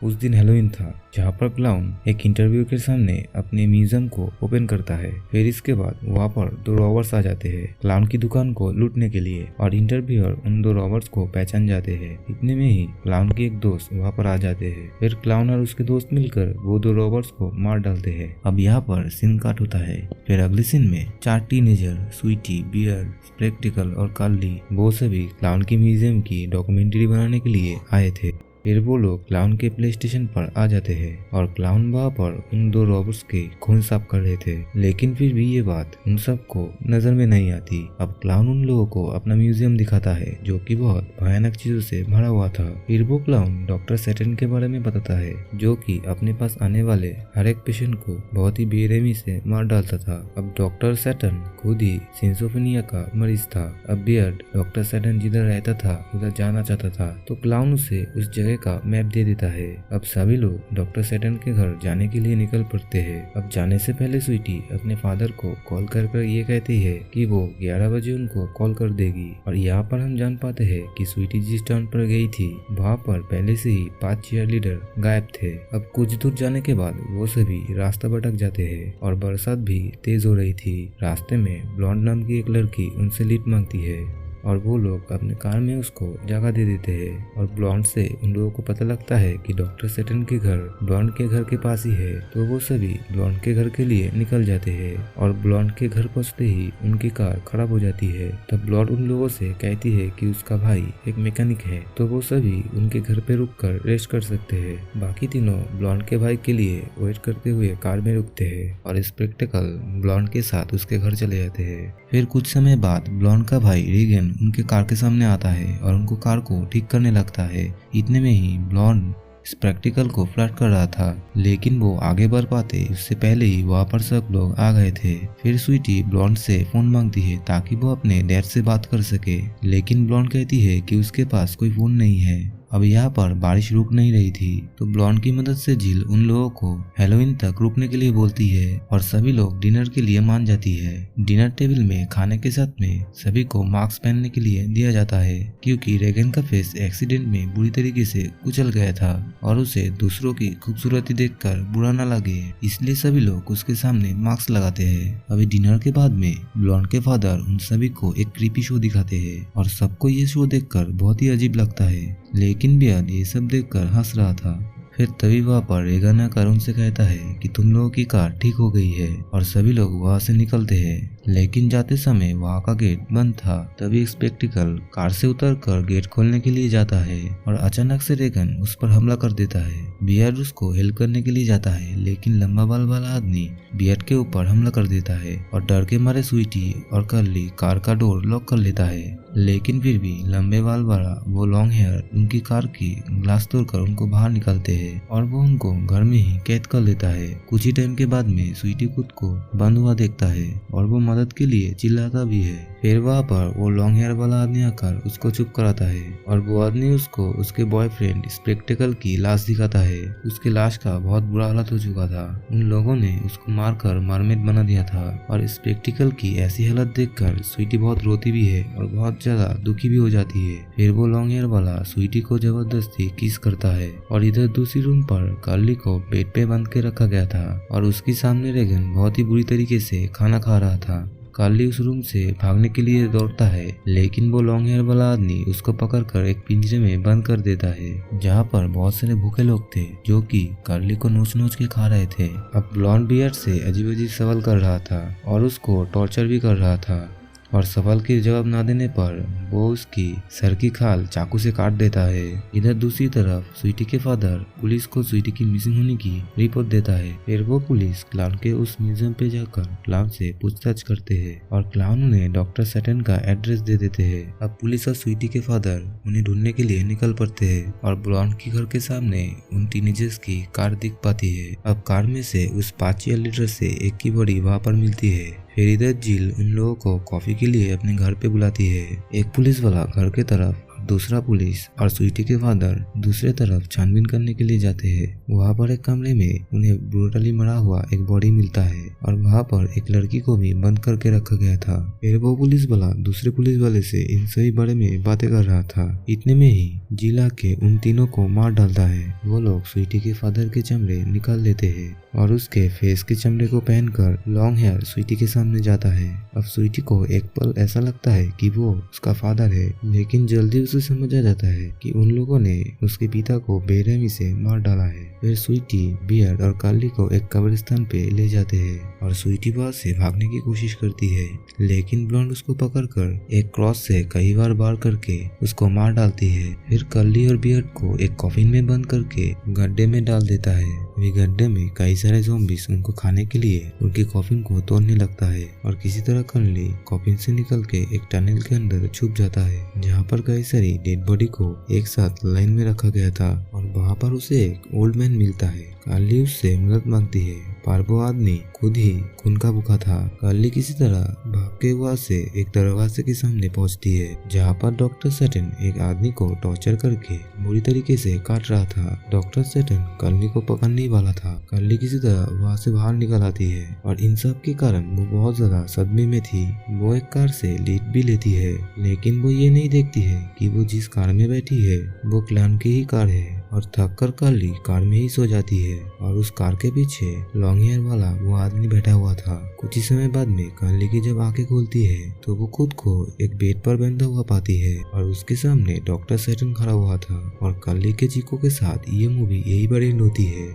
उस दिन हेलोवीन था, जहाँ पर क्लाउन एक इंटरव्यू के सामने अपने म्यूजियम को ओपन करता है। फिर इसके बाद वहाँ पर दो रॉबर्स आ जाते हैं क्लाउन की दुकान को लूटने के लिए और इंटरव्यूअर उन दो रॉबर्स को पहचान जाते हैं। इतने में ही क्लाउन के एक दोस्त वहाँ पर आ जाते हैं। फिर क्लाउन और उसके दोस्त मिलकर वो दो रॉबर्स को मार डालते हैं। अब यहाँ पर सीन काट होता है। फिर अगले सीन में 4 टीनेजर स्वीटी, बियर, स्पेक्टिकल और कार्ली वो सभी क्लाउन की म्यूजियम की डॉक्यूमेंट्री बनाने के लिए आए थे। फिर वो लोग क्लाउन के प्ले स्टेशन पर आ जाते हैं और क्लाउन वहाँ पर उन दो रॉबर्स के खून साफ कर रहे थे। लेकिन फिर भी ये बात उन सबको नजर में नहीं आती। अब क्लाउन उन लोगों को अपना म्यूजियम दिखाता है जो कि बहुत भयानक चीजों से भरा हुआ था। फिर वो क्लाउन डॉक्टर सैटर्न के बारे में बताता है जो कि अपने पास आने वाले हर एक पेशेंट को बहुत ही बेरहमी से मार डालता था। अब डॉक्टर सैटर्न खुद ही सिजोफ्रेनिया का मरीज था। अब बियर्ड डॉक्टर सैटर्न जिधर रहता था उधर जाना चाहता था, तो क्लाउन उसे उस जगह का मैप दे देता है। अब सभी लोग डॉक्टर सैटर्न के घर जाने के लिए निकल पड़ते हैं। अब जाने से पहले स्वीटी अपने फादर को कॉल कर ये कहती है कि वो 11 बजे उनको कॉल कर देगी। और यहाँ पर हम जान पाते हैं कि स्वीटी जिस टाउन पर गई थी वहाँ पर पहले से ही 5 चीयर लीडर गायब थे। अब कुछ दूर जाने के बाद वो सभी रास्ता भटक जाते हैं और बरसात भी तेज हो रही थी। रास्ते में ब्लॉन्ड नाम की एक लड़की उनसे लिफ्ट मांगती है और वो लोग अपने कार में उसको जगह दे देते हैं। और ब्लॉन्ड से उन लोगों को पता लगता है कि डॉक्टर सैटर्न के घर ब्लॉन्ड के घर के पास ही है, तो वो सभी ब्लॉन्ड के घर के लिए निकल जाते हैं। और ब्लॉन्ड के घर पहुंचते ही उनकी कार खराब हो जाती है। तब ब्लॉन्ड उन लोगों से कहती है कि उसका भाई एक मैकेनिक है, तो वो सभी उनके घर पे रुककर रेस्ट कर सकते हैं। बाकी तीनों ब्लॉन्ड के भाई के लिए वेट करते हुए कार में रुकते हैं और स्पेक्टिकल ब्लॉन्ड के साथ उसके घर चले जाते हैं। फिर कुछ समय बाद ब्लॉन्ड का भाई रीगन उनके कार के सामने आता है और उनको कार को ठीक करने लगता है। इतने में ही ब्लॉन्ड स्पेक्टिकल को फ्लर्ट कर रहा था, लेकिन वो आगे बढ़ पाते उससे पहले ही वहाँ पर सब लोग आ गए थे। फिर स्वीटी ब्लॉन्ड से फोन मांगती है ताकि वो अपने डैड से बात कर सके, लेकिन ब्लॉन्ड कहती है कि उसके पास कोई फोन नहीं है। अब यहाँ पर बारिश रुक नहीं रही थी, तो ब्लॉन्ड की मदद से जिल उन लोगों को हेलोवीन तक रुकने के लिए बोलती है और सभी लोग डिनर के लिए मान जाती है। डिनर टेबल में खाने के साथ में सभी को मास्क पहनने के लिए दिया जाता है, क्योंकि रेगन का फेस एक्सीडेंट में बुरी तरीके से कुचल गया था और उसे दूसरों की खूबसूरती देखकर बुरा न लगे, इसलिए सभी लोग उसके सामने मास्क लगाते हैं। अभी डिनर के बाद में ब्लॉन्ड के फादर उन सभी को एक क्रीपी शो दिखाते हैं और सबको ये शो देखकर बहुत ही अजीब लगता है, लेकिन बियर्ड ये सब देखकर हंस रहा था। फिर तभी वहाँ पर रेगन आकर उनसे कहता है कि तुम लोगों की कार ठीक हो गई है और सभी लोग वहाँ से निकलते हैं। लेकिन जाते समय वहाँ का गेट बंद था। तभी एक स्पेक्टिकल कार से उतरकर गेट खोलने के लिए जाता है और अचानक से रेगन उस पर हमला कर देता है। बियर्ड उसको हेल्प करने के लिए जाता है, लेकिन लंबा बाल वाला आदमी बियर्ड के ऊपर हमला कर देता है और डर के मारे स्वीटी और कर्ली कार का डोर लॉक कर लेता है। लेकिन फिर भी लंबे बाल वाला वो लॉन्ग हेयर उनकी कार की ग्लास तोड़कर उनको बाहर निकालते हैं और वो उनको घर में ही कैद कर लेता है। कुछ ही टाइम के बाद में स्वीटी खुद को बंद हुआ देखता है और वो मदद के लिए चिल्लाता भी है। फिर वहाँ पर वो लॉन्ग हेयर वाला आदमी आकर उसको चुप कराता है और वो आदमी उसको उसके बॉयफ्रेंड स्पेक्टिकल की लाश दिखाता है। उसकी लाश का बहुत बुरा हालत हो चुका था, उन लोगों ने उसको मारकर मरमेड बना दिया था। और स्पेक्टिकल की ऐसी हालत देखकर स्वीटी बहुत रोती भी है और बहुत ज्यादा दुखी भी हो जाती है। फिर वो लॉन्ग हेयर वाला स्वीटी को जबरदस्ती किस करता है और इधर दूसरी रूम पर कार्ली को बेड पे बंद के रखा गया था और उसके सामने रेगन बहुत ही बुरी तरीके से खाना खा रहा था। कार्ली उस रूम से भागने के लिए दौड़ता है, लेकिन वो लॉन्ग हेयर वाला आदमी उसको पकड़कर एक पिंजरे में बंद कर देता है, जहाँ पर बहुत सारे भूखे लोग थे जो कि कार्ली को नोच नोच के खा रहे थे। अब ब्लॉन्ड बियर्ड से अजीब अजीब सवाल कर रहा था और उसको टॉर्चर भी कर रहा था और सवाल के जवाब ना देने पर वो उसकी सर की खाल चाकू से काट देता है। इधर दूसरी तरफ स्वीटी के फादर पुलिस को स्वीटी की मिसिंग होने की रिपोर्ट देता है। फिर वो पुलिस क्लाउन के उस म्यूजियम पे जाकर क्लाउन से पूछताछ करते हैं और क्लाउन उन्हें डॉक्टर सैटर्न का एड्रेस दे देते हैं। अब पुलिस और स्वीटी के फादर उन्हें ढूंढने के लिए निकल पड़ते हैं और ब्लॉन्ड के घर के सामने उन टीनेजर्स की कार दिख पाती है। अब कार में से उस 5 लीटर से एक की बॉडी वहाँ पर मिलती है। फिर इधर जिल उन लोगों को कॉफी के लिए अपने घर पे बुलाती है। एक पुलिस वाला घर के तरफ दूसरा पुलिस और स्वीटी के फादर दूसरे तरफ छानबीन करने के लिए जाते हैं। वहाँ पर एक कमरे में उन्हें ब्रूटली मरा हुआ एक बॉडी मिलता है और वहाँ पर एक लड़की को भी बंद करके रखा गया था। फिर वो पुलिस वाला दूसरे पुलिस वाले से इन सभी बारे में बातें कर रहा था। इतने में ही जिला के उन तीनों को मार डालता है। वो लोग स्वीटी के फादर के चमड़े निकाल लेते हैं और उसके फेस के चमड़े को पहनकर लॉन्ग हेयर स्वीटी के सामने जाता है। अब स्वीटी को एक पल ऐसा लगता है कि वो उसका फादर है, लेकिन जल्दी उसे समझ आ जाता है कि उन लोगों ने उसके पिता को बेरहमी से मार डाला है। फिर स्वीटी, बियर्ड और कार्ली को एक कब्रिस्तान पे ले जाते हैं और स्वीटी वहां से भागने की कोशिश करती है, लेकिन ब्लॉन्ड उसको पकड़कर एक क्रॉस से कई बार वार करके उसको मार डालती है। फिर कार्ली और बियर्ड को एक कॉफिन में बंद करके गड्ढे में डाल देता है। वे गड्ढे में कई सारे ज़ॉम्बीज उनको खाने के लिए उनके कॉफिन को तोड़ने लगता है और किसी तरह कार्ली कॉफिन से निकल के एक टनल के अंदर छुप जाता है, जहाँ पर कई सारी डेड बॉडी को एक साथ लाइन में रखा गया था और वहाँ पर उसे एक ओल्ड मैन मिलता है। कार्ली उससे मदद मांगती है, पर वो आदमी खुद ही खून का भूखा था। कार्ली किसी तरह भाग के वहां से एक दरवाजे के सामने पहुंचती है, जहाँ पर डॉक्टर सैटन एक आदमी को टॉर्चर करके बुरी तरीके से काट रहा था। डॉक्टर सैटन कार्ली को पकड़ने वाला था। कार्ली किसी तरह वहां से बाहर निकल आती है और इन सब के कारण वो बहुत ज्यादा सदमे में थी। वो एक कार से लीड भी लेती है, लेकिन वो ये नहीं देखती है कि वो जिस कार में बैठी है वो क्लैन की ही कार है और थक कर कार्ली कार में ही सो जाती है और उस कार के पीछे लॉन्ग हेयर वाला वो आदमी बैठा हुआ था। कुछ ही समय बाद में कार्ली की जब आंखें खुलती है तो वो खुद को एक बेड पर बंधा हुआ पाती है और उसके सामने डॉक्टर सैटन खड़ा हुआ था। और कार्ली के चीखों के साथ ये मूवी यही बड़ी होती है।